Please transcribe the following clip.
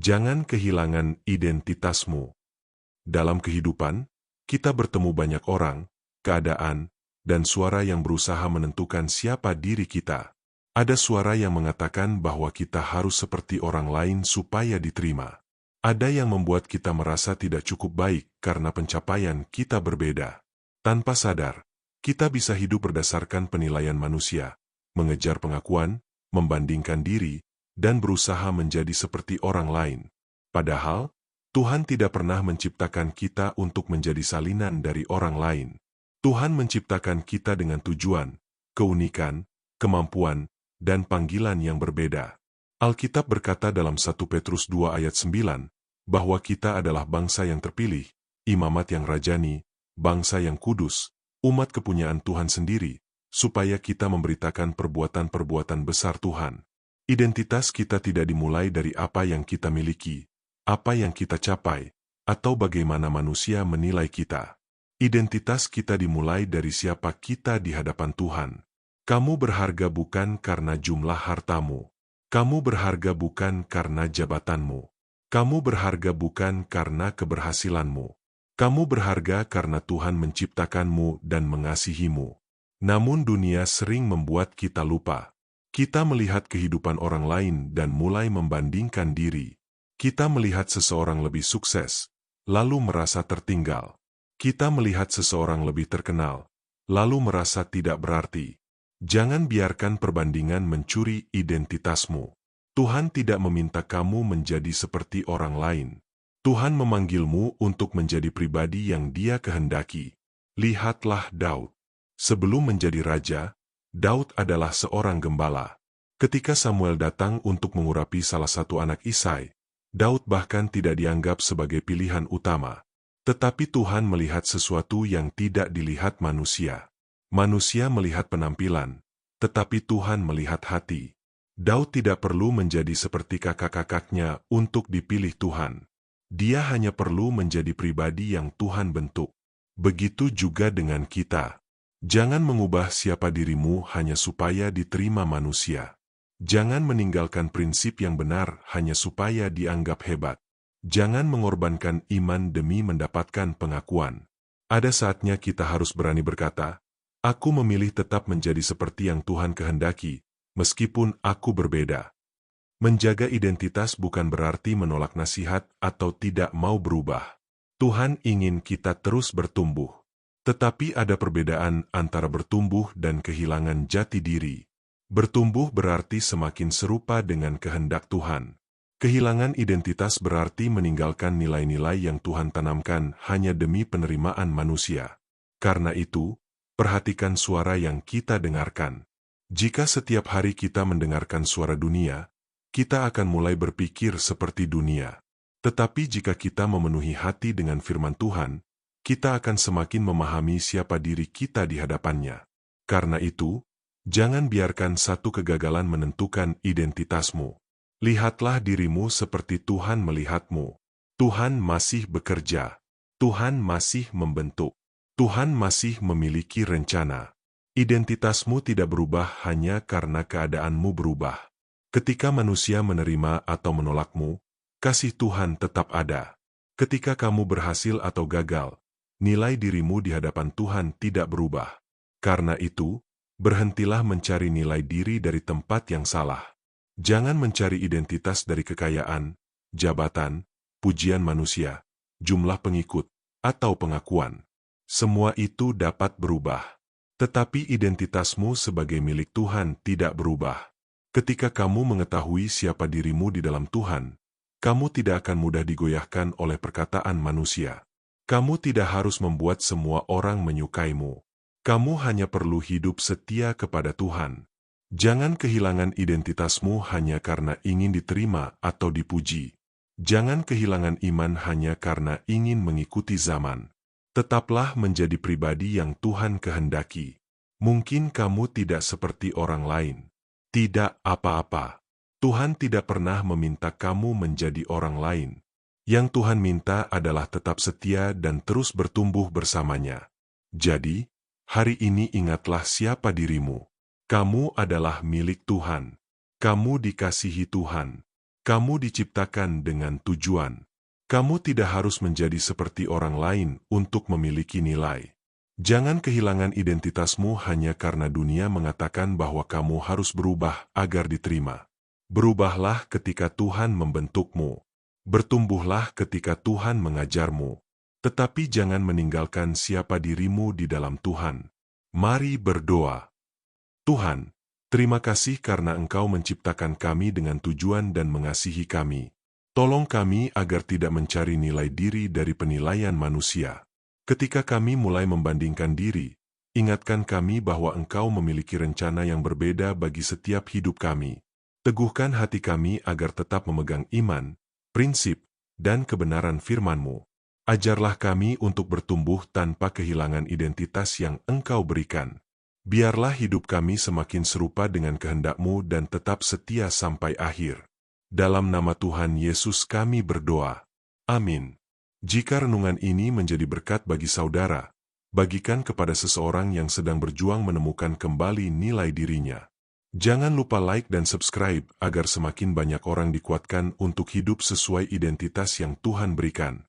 Jangan kehilangan identitasmu. Dalam kehidupan, kita bertemu banyak orang, keadaan, dan suara yang berusaha menentukan siapa diri kita. Ada suara yang mengatakan bahwa kita harus seperti orang lain supaya diterima. Ada yang membuat kita merasa tidak cukup baik karena pencapaian kita berbeda. Tanpa sadar, kita bisa hidup berdasarkan penilaian manusia, mengejar pengakuan, membandingkan diri, dan berusaha menjadi seperti orang lain. Padahal, Tuhan tidak pernah menciptakan kita untuk menjadi salinan dari orang lain. Tuhan menciptakan kita dengan tujuan, keunikan, kemampuan, dan panggilan yang berbeda. Alkitab berkata dalam 1 Petrus 2 ayat 9, bahwa kita adalah bangsa yang terpilih, imamat yang rajani, bangsa yang kudus, umat kepunyaan Tuhan sendiri, supaya kita memberitakan perbuatan-perbuatan besar Tuhan. Identitas kita tidak dimulai dari apa yang kita miliki, apa yang kita capai, atau bagaimana manusia menilai kita. Identitas kita dimulai dari siapa kita di hadapan Tuhan. Kamu berharga bukan karena jumlah hartamu. Kamu berharga bukan karena jabatanmu. Kamu berharga bukan karena keberhasilanmu. Kamu berharga karena Tuhan menciptakanmu dan mengasihimu. Namun dunia sering membuat kita lupa. Kita melihat kehidupan orang lain dan mulai membandingkan diri. Kita melihat seseorang lebih sukses, lalu merasa tertinggal. Kita melihat seseorang lebih terkenal, lalu merasa tidak berarti. Jangan biarkan perbandingan mencuri identitasmu. Tuhan tidak meminta kamu menjadi seperti orang lain. Tuhan memanggilmu untuk menjadi pribadi yang Dia kehendaki. Lihatlah Daud. Sebelum menjadi raja, Daud adalah seorang gembala. Ketika Samuel datang untuk mengurapi salah satu anak Isai, Daud bahkan tidak dianggap sebagai pilihan utama. Tetapi Tuhan melihat sesuatu yang tidak dilihat manusia. Manusia melihat penampilan, tetapi Tuhan melihat hati. Daud tidak perlu menjadi seperti kakak-kakaknya untuk dipilih Tuhan. Dia hanya perlu menjadi pribadi yang Tuhan bentuk. Begitu juga dengan kita. Jangan mengubah siapa dirimu hanya supaya diterima manusia. Jangan meninggalkan prinsip yang benar hanya supaya dianggap hebat. Jangan mengorbankan iman demi mendapatkan pengakuan. Ada saatnya kita harus berani berkata, "Aku memilih tetap menjadi seperti yang Tuhan kehendaki, meskipun aku berbeda." Menjaga identitas bukan berarti menolak nasihat atau tidak mau berubah. Tuhan ingin kita terus bertumbuh. Tetapi ada perbedaan antara bertumbuh dan kehilangan jati diri. Bertumbuh berarti semakin serupa dengan kehendak Tuhan. Kehilangan identitas berarti meninggalkan nilai-nilai yang Tuhan tanamkan hanya demi penerimaan manusia. Karena itu, perhatikan suara yang kita dengarkan. Jika setiap hari kita mendengarkan suara dunia, kita akan mulai berpikir seperti dunia. Tetapi jika kita memenuhi hati dengan firman Tuhan, kita akan semakin memahami siapa diri kita di hadapannya. Karena itu, jangan biarkan satu kegagalan menentukan identitasmu. Lihatlah dirimu seperti Tuhan melihatmu. Tuhan masih bekerja. Tuhan masih membentuk. Tuhan masih memiliki rencana. Identitasmu tidak berubah hanya karena keadaanmu berubah. Ketika manusia menerima atau menolakmu, kasih Tuhan tetap ada. Ketika kamu berhasil atau gagal, nilai dirimu di hadapan Tuhan tidak berubah. Karena itu, berhentilah mencari nilai diri dari tempat yang salah. Jangan mencari identitas dari kekayaan, jabatan, pujian manusia, jumlah pengikut, atau pengakuan. Semua itu dapat berubah. Tetapi identitasmu sebagai milik Tuhan tidak berubah. Ketika kamu mengetahui siapa dirimu di dalam Tuhan, kamu tidak akan mudah digoyahkan oleh perkataan manusia. Kamu tidak harus membuat semua orang menyukaimu. Kamu hanya perlu hidup setia kepada Tuhan. Jangan kehilangan identitasmu hanya karena ingin diterima atau dipuji. Jangan kehilangan iman hanya karena ingin mengikuti zaman. Tetaplah menjadi pribadi yang Tuhan kehendaki. Mungkin kamu tidak seperti orang lain. Tidak apa-apa. Tuhan tidak pernah meminta kamu menjadi orang lain. Yang Tuhan minta adalah tetap setia dan terus bertumbuh bersamanya. Jadi, hari ini ingatlah siapa dirimu. Kamu adalah milik Tuhan. Kamu dikasihi Tuhan. Kamu diciptakan dengan tujuan. Kamu tidak harus menjadi seperti orang lain untuk memiliki nilai. Jangan kehilangan identitasmu hanya karena dunia mengatakan bahwa kamu harus berubah agar diterima. Berubahlah ketika Tuhan membentukmu. Bertumbuhlah ketika Tuhan mengajarmu. Tetapi jangan meninggalkan siapa dirimu di dalam Tuhan. Mari berdoa. Tuhan, terima kasih karena Engkau menciptakan kami dengan tujuan dan mengasihi kami. Tolong kami agar tidak mencari nilai diri dari penilaian manusia. Ketika kami mulai membandingkan diri, ingatkan kami bahwa Engkau memiliki rencana yang berbeda bagi setiap hidup kami. Teguhkan hati kami agar tetap memegang iman, prinsip, dan kebenaran firman-Mu. Ajarlah kami untuk bertumbuh tanpa kehilangan identitas yang Engkau berikan. Biarlah hidup kami semakin serupa dengan kehendak-Mu dan tetap setia sampai akhir. Dalam nama Tuhan Yesus kami berdoa. Amin. Jika renungan ini menjadi berkat bagi saudara, bagikan kepada seseorang yang sedang berjuang menemukan kembali nilai dirinya. Jangan lupa like dan subscribe agar semakin banyak orang dikuatkan untuk hidup sesuai identitas yang Tuhan berikan.